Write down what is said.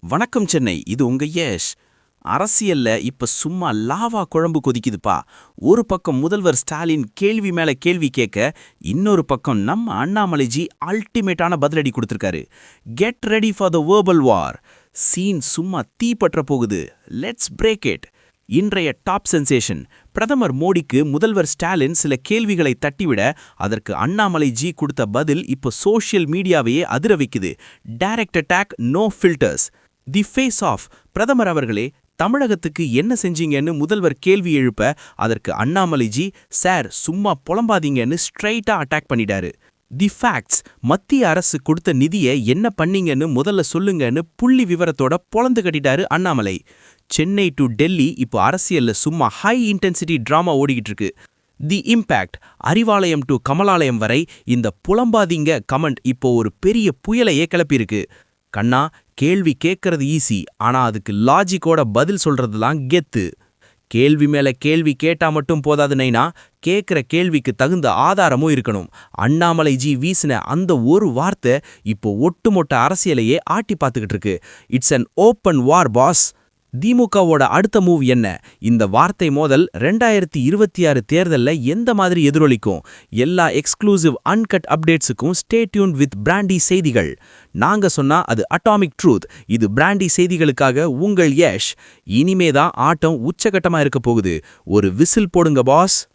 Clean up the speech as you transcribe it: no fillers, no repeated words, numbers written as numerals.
வணக்கம் சென்னை, இது உங்க யஷ். அரசியல்ல இப்ப சும்மா லாவா குழம்பு கொதிக்குதுப்பா. ஒரு பக்கம் முதல்வர் ஸ்டாலின் கேள்வி மேல கேள்வி கேட்க, இன்னொரு பக்கம் நம்ம அண்ணாமலைஜி அல்டிமேட்டான பதிலடி கொடுத்திருக்காரு. Get ready for the verbal war. Scene சும்மா தீ பற்ற போகுது. Let's break it. இன்றைய டாப் சென்சேஷன். பிரதமர் மோடிக்கு முதல்வர் ஸ்டாலின் சில கேள்விகளை தட்டிவிட, அதற்கு அண்ணாமலைஜி கொடுத்த பதில் இப்போ சோஷியல் மீடியாவையே அதிர வைக்குது. Direct attack, no filters. The face off. பிரதமர் அவர்களே, தமிழகத்துக்கு என்ன செஞ்சீங்கன்னு முதல்வர் கேள்வி எழுப்ப, அதற்கு அண்ணாமலைஜி சார் சும்மா புலம்பாதீங்கன்னு ஸ்ட்ரைட்டா அட்டாக் பண்ணிட்டாரு. தி ஃபேக்ட்ஸ். மத்திய அரசு கொடுத்த நிதியை என்ன பண்ணீங்கன்னு முதல்ல சொல்லுங்கன்னு புள்ளி விவரத்தோட பொளந்து கட்டிட்டாரு அண்ணாமலை. சென்னை டு டெல்லி இப்போ அரசியல்ல சும்மா ஹை இன்டென்சிட்டி டிராமா ஓடிக்கிட்டு இருக்கு. தி இம்பேக்ட். அறிவாலயம் டு கமலாலயம் வரை இந்த புலம்பாதீங்க கமெண்ட் இப்போ ஒரு பெரிய புயலையே கிளப்பியிருக்கு. கண்ணா, கேள்வி கேட்கறது ஈஸி, ஆனா அதுக்கு லாஜிக்கோட பதில் சொல்றதுலாம் கெத்து. கேள்வி மேல கேள்வி கேட்டா மட்டும் போதாது நைனா, கேட்கிற கேள்விக்கு தகுந்த ஆதாரமும் இருக்கணும். அண்ணாமலைஜி வீசின அந்த ஒரு வார்த்தை இப்போ ஒட்டுமொட்ட அரசியலையே ஆட்டி பார்த்துக்கிட்டு இருக்கு. It's an open war boss. திமுகவோட அடுத்த மூவ் என்ன? இந்த வார்த்தை மோதல் 2026 தேர்தல்ல எந்த மாதிரி எதிரொலிக்கும்? எல்லா எக்ஸ்க்ளூசிவ் அன்கட் அப்டேட்ஸுக்கும் ஸ்டே டியூன் வித் பிராண்டி செய்திகள். நாங்க சொன்னா அது அட்டாமிக் ட்ரூத். இது பிராண்டி செய்திகளுக்காக உங்கள் யஷ். இனிமேதான் ஆட்டம் உச்சகட்டமா இருக்க போகுது. ஒரு விசில் போடுங்க பாஸ்.